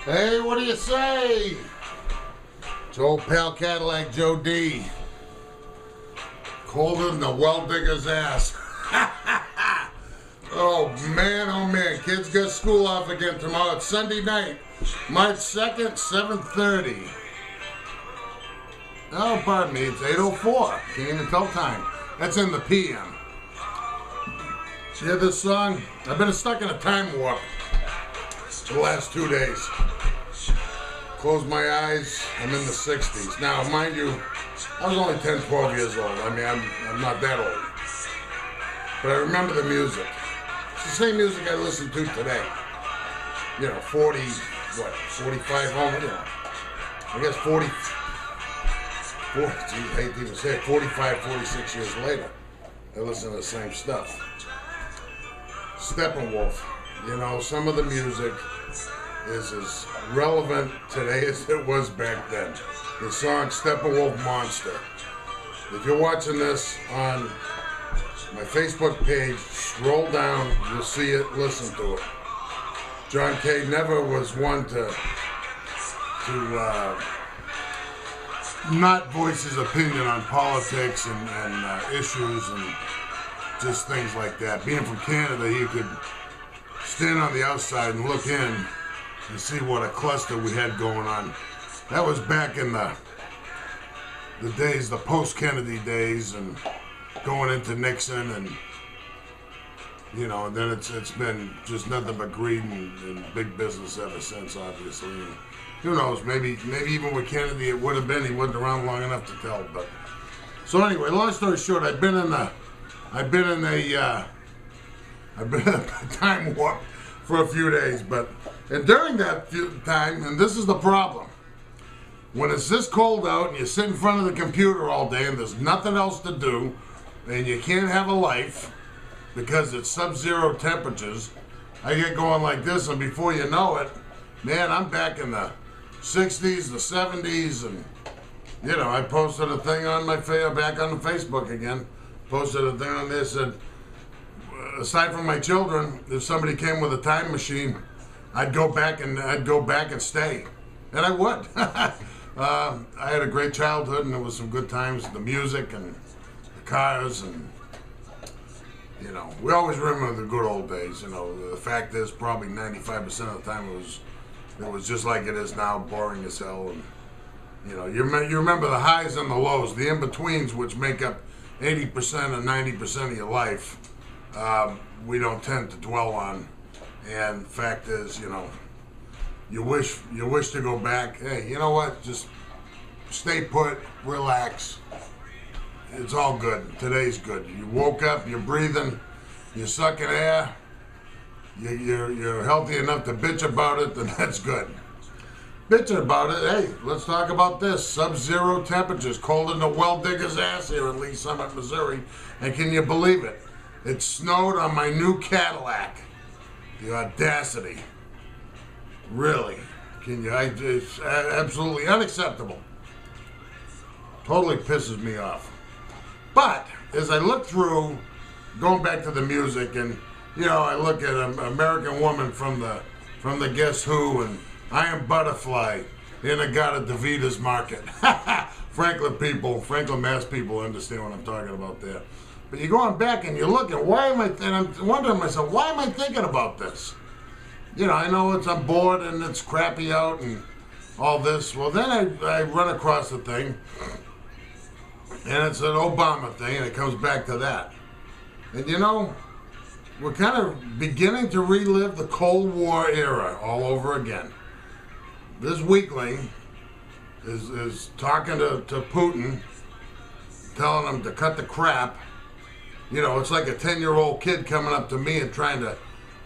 Hey, what do you say? It's old pal Cadillac Joe D. Colder than the well digger's ass. Oh man, kids got school off again tomorrow. It's Sunday night, March 2nd, 7:30. Oh, pardon me, it's 8:04. Can't even tell time. That's in the PM. You hear this song? I've been stuck in a time warp for the last 2 days. Close my eyes, I'm in the 60s. Now, mind you, I was only 10, 12 years old. I mean, I'm not that old. But I remember the music. It's the same music I listen to today. You know, 45 home, you know. I guess I hate to even say it, 45, 46 years later, I listen to the same stuff. Steppenwolf, you know, some of the music is as relevant today as it was back then. The song Steppenwolf Monster. If you're watching this on my Facebook page, scroll down, you'll see it, listen to it. John K. never was one to not voice his opinion on politics and issues and just things like that. Being from Canada, he could stand on the outside and look in and see what a cluster we had going on. That was back in the days, the post-Kennedy days, and going into Nixon, and you know, and then it's been just nothing but greed and big business ever since, obviously. And who knows? Maybe even with Kennedy, it would have been. He wasn't around long enough to tell. But so anyway, long story short, I've been in a time warp for a few days, and during that time, and this is the problem, when it's this cold out and you sit in front of the computer all day and there's nothing else to do and you can't have a life because it's sub-zero temperatures, I get going like this, and before you know it, man, I'm back in the 60s, the 70s, and you know, I posted a thing on back on the Facebook again, posted a thing on there, said, aside from my children, if somebody came with a time machine, I'd go back and stay, and I would. I had a great childhood, and there was some good times. The music and the cars, and you know, we always remember the good old days. You know, the fact is, probably 95% of the time it was just like it is now, boring as hell. And you know, you remember the highs and the lows, the in-betweens, which make up 80% or 90% of your life. We don't tend to dwell on, and the fact is, you know, you wish to go back. Hey, you know what? Just stay put, relax. It's all good. Today's good. You woke up, you're breathing, you're sucking air, you're healthy enough to bitch about it, then that's good. Bitching about it, hey, let's talk about this. Sub-zero temperatures, cold in the well digger's ass here in Lee Summit, Missouri. And can you believe it? It snowed on my new Cadillac. The audacity. Really? Can you? It's absolutely unacceptable. Totally pisses me off. But as I look through, going back to the music, and you know, I look at an American Woman from the Guess Who, and I Am Butterfly, In-A-Gadda-Da-Vida's Market. Franklin, Mass people understand what I'm talking about there. But you're going back and you're looking, and I'm wondering myself, why am I thinking about this? You know, I know I'm bored and it's crappy out and all this. Well, then I run across the thing, and it's an Obama thing, and it comes back to that. And you know, we're kind of beginning to relive the Cold War era all over again. This weakling is talking to Putin, telling him to cut the crap. You know, it's like a 10-year-old kid coming up to me and trying to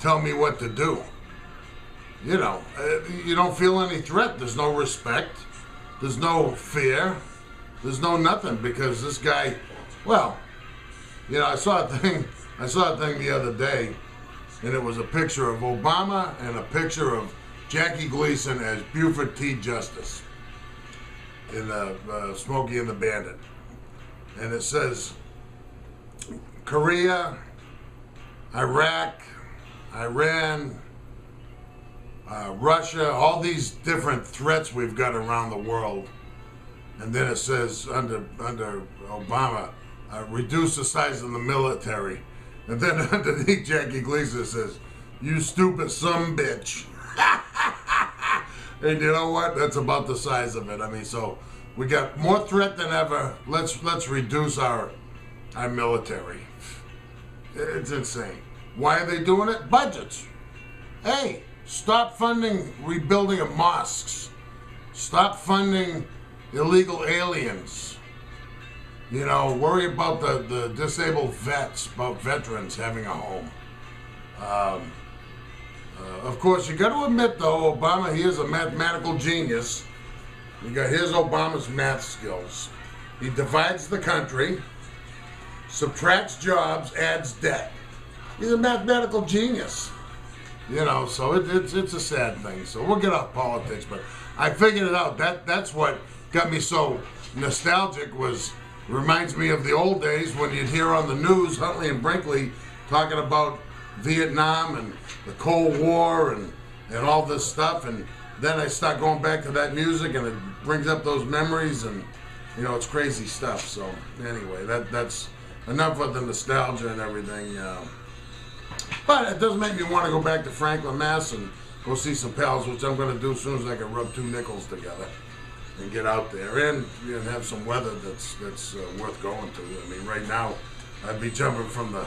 tell me what to do. You know, you don't feel any threat. There's no respect. There's no fear. There's no nothing, because this guy, well, you know, I saw a thing the other day, and it was a picture of Obama and a picture of Jackie Gleason as Buford T. Justice in Smokey and the Bandit. And it says, Korea, Iraq, Iran, Russia, all these different threats we've got around the world. And then it says under Obama, reduce the size of the military. And then underneath Jackie Gleason says, you stupid sumbitch. And you know what? That's about the size of it. I mean, so we got more threat than ever. Let's reduce our military. It's insane. Why are they doing it? Budgets. Hey, stop funding rebuilding of mosques. Stop funding illegal aliens. You know, worry about the disabled vets, about veterans having a home. Of course, you got to admit, though, Obama, he is a mathematical genius. Here's Obama's math skills. He divides the country, subtracts jobs, adds debt. He's a mathematical genius. You know, so it's a sad thing. So we'll get off politics, but I figured it out. That's what got me so nostalgic. Reminds me of the old days when you'd hear on the news Huntley and Brinkley talking about Vietnam and the Cold War and all this stuff, and then I start going back to that music and it brings up those memories, and you know, it's crazy stuff. So anyway, that's enough of the nostalgia and everything. But it does make me want to go back to Franklin, Mass. and go see some pals, which I'm going to do as soon as I can rub two nickels together and get out there and have some weather that's worth going to. I mean, right now, I'd be jumping from the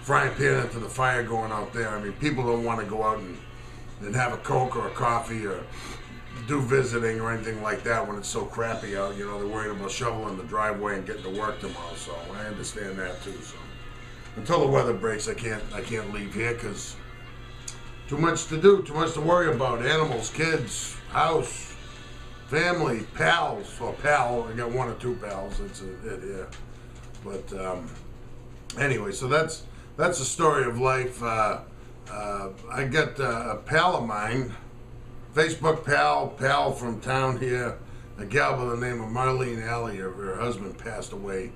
frying pan into the fire going out there. I mean, people don't want to go out and have a Coke or a coffee or do visiting or anything like that when it's so crappy out. You know, they're worried about shoveling the driveway and getting to work tomorrow, so I understand that too. So until the weather breaks, I can't leave here because too much to do, too much to worry about. Animals, kids, house, family, pals. Well, pal, I got one or two pals. That's it, yeah. But anyway, so that's the story of life. I got a pal of mine, Facebook pal from town here, a gal by the name of Marlene Alley. Her husband passed away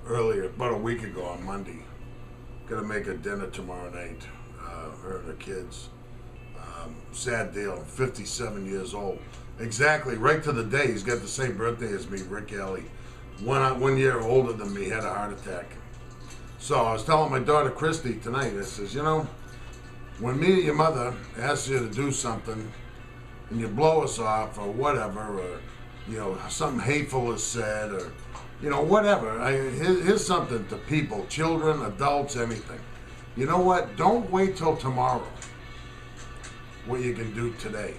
earlier, about a week ago on Monday. Gonna make a dinner tomorrow night, her and her kids. Sad deal, 57 years old. Exactly, right to the day. He's got the same birthday as me, Rick Alley. 1 year older than me, had a heart attack. So I was telling my daughter Christy tonight, I says, you know, when me or your mother asks you to do something and you blow us off or whatever, or, you know, something hateful is said or, you know, whatever. Here's something to people, children, adults, anything. You know what? Don't wait till tomorrow what you can do today.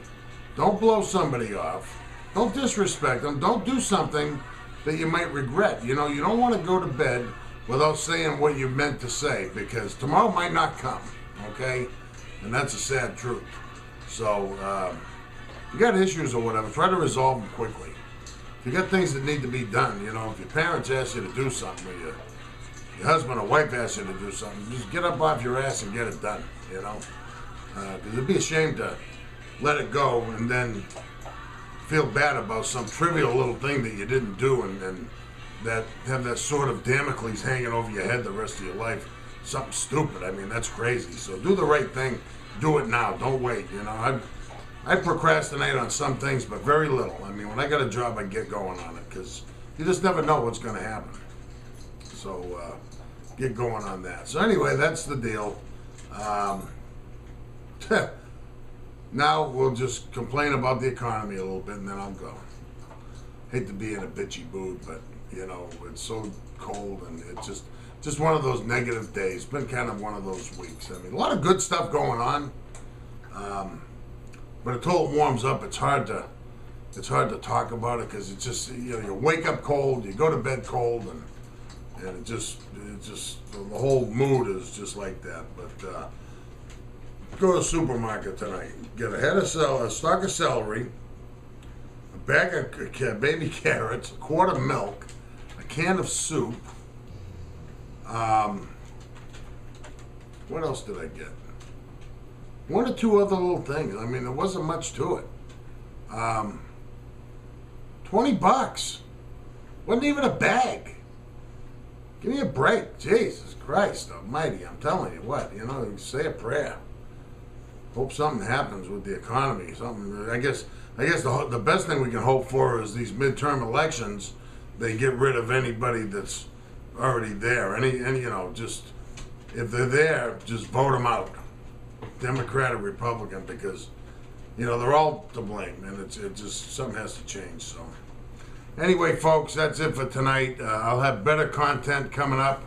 Don't blow somebody off. Don't disrespect them. Don't do something that you might regret. You know, you don't want to go to bed without saying what you meant to say, because tomorrow might not come, okay? And that's a sad truth. So, if you got issues or whatever, try to resolve them quickly. If you got things that need to be done, you know, if your parents ask you to do something, or your husband or wife asks you to do something, just get up off your ass and get it done, you know? Because it'd be a shame to let it go and then feel bad about some trivial little thing that you didn't do and that have that sort of Damocles hanging over your head the rest of your life. Something stupid. I mean, that's crazy. So do the right thing. Do it now. Don't wait. You know, I procrastinate on some things, but very little. I mean, when I got a job, I get going on it because you just never know what's going to happen. So get going on that. So anyway, that's the deal. Now we'll just complain about the economy a little bit, and then I'll go. Hate to be in a bitchy mood, but you know, it's so cold, and it's just one of those negative days. Been kind of one of those weeks. I mean, a lot of good stuff going on, but until it warms up, it's hard to talk about it because it's just, you know, you wake up cold, you go to bed cold, and it just the whole mood is just like that. But go to the supermarket tonight, get a head of a stalk of celery, a bag of baby carrots, a quart of milk, a can of soup. What else did I get? One or two other little things. I mean, there wasn't much to it. $20. Wasn't even a bag. Give me a break. Jesus Christ almighty. I'm telling you what, you know, say a prayer. Hope something happens with the economy. Something. I guess the best thing we can hope for is these midterm elections. They get rid of anybody that's already there. Any just if they're there, just vote them out, Democrat or Republican, because they're all to blame, and it just something has to change. So anyway, folks, that's it for tonight. I'll have better content coming up,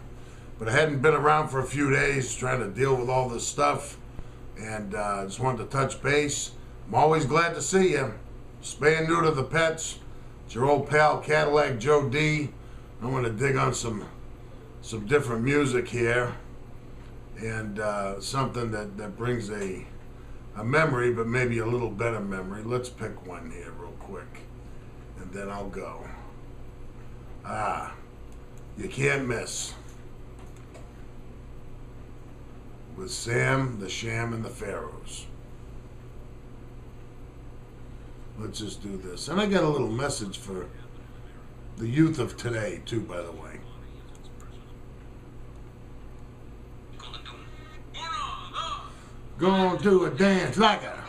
but I hadn't been around for a few days trying to deal with all this stuff, and just wanted to touch base. I'm always glad to see you. Spay and neuter the pets. It's your old pal Cadillac Joe D. I'm going to dig on some different music here, and something that brings a memory, but maybe a little better memory. Let's pick one here real quick, and then I'll go. You Can't Miss, with Sam, the Sham, and the Pharaohs. Let's just do this. And I got a little message for the youth of today, too, by the way. Gonna do a dance like a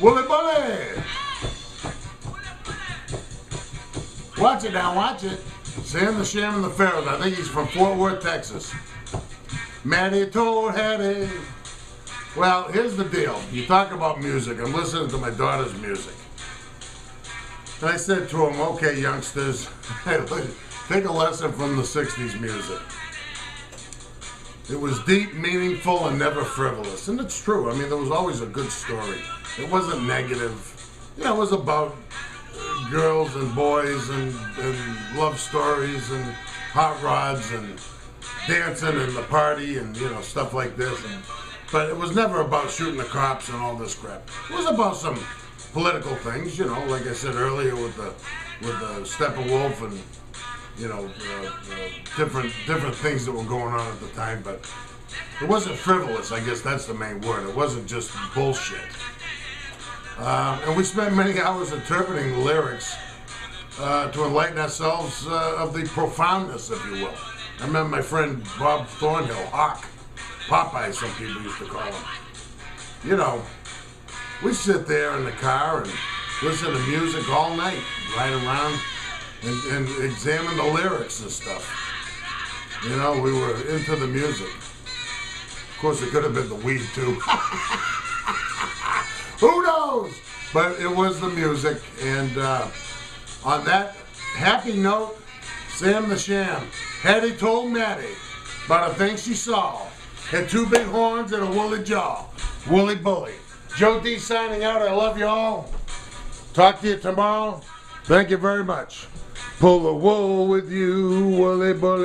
Wooly Bully. Watch it now, watch it. Sam the Sham and the Pharaohs. I think he's from Fort Worth, Texas. Maddie told Hattie. Well, here's the deal. You talk about music. I'm listening to my daughter's music. And I said to him, okay, youngsters, take a lesson from the 60s music. It was deep, meaningful, and never frivolous. And it's true. I mean, there was always a good story. It wasn't negative. It was about girls and boys and love stories and hot rods and dancing and the party and, stuff like this. But it was never about shooting the cops and all this crap. It was about some political things, like I said earlier with the Steppenwolf and different things that were going on at the time. But it wasn't frivolous. I guess that's the main word. It wasn't just bullshit. And we spent many hours interpreting the lyrics to enlighten ourselves of the profoundness, if you will. I remember my friend Bob Thornhill, Hawk. Popeye, some people used to call him. We sit there in the car and listen to music all night, ride around and examine the lyrics and stuff. We were into the music. Of course, it could have been the weed, too. Who knows? But it was the music. And on that happy note, Sam the Sham, Hattie told Maddie about a thing she saw. Had two big horns and a woolly jaw. Wooly Bully. Joe D signing out. I love you all. Talk to you tomorrow. Thank you very much. Pull the wool with you, Wooly Bully.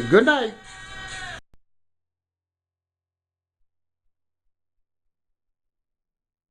Good night.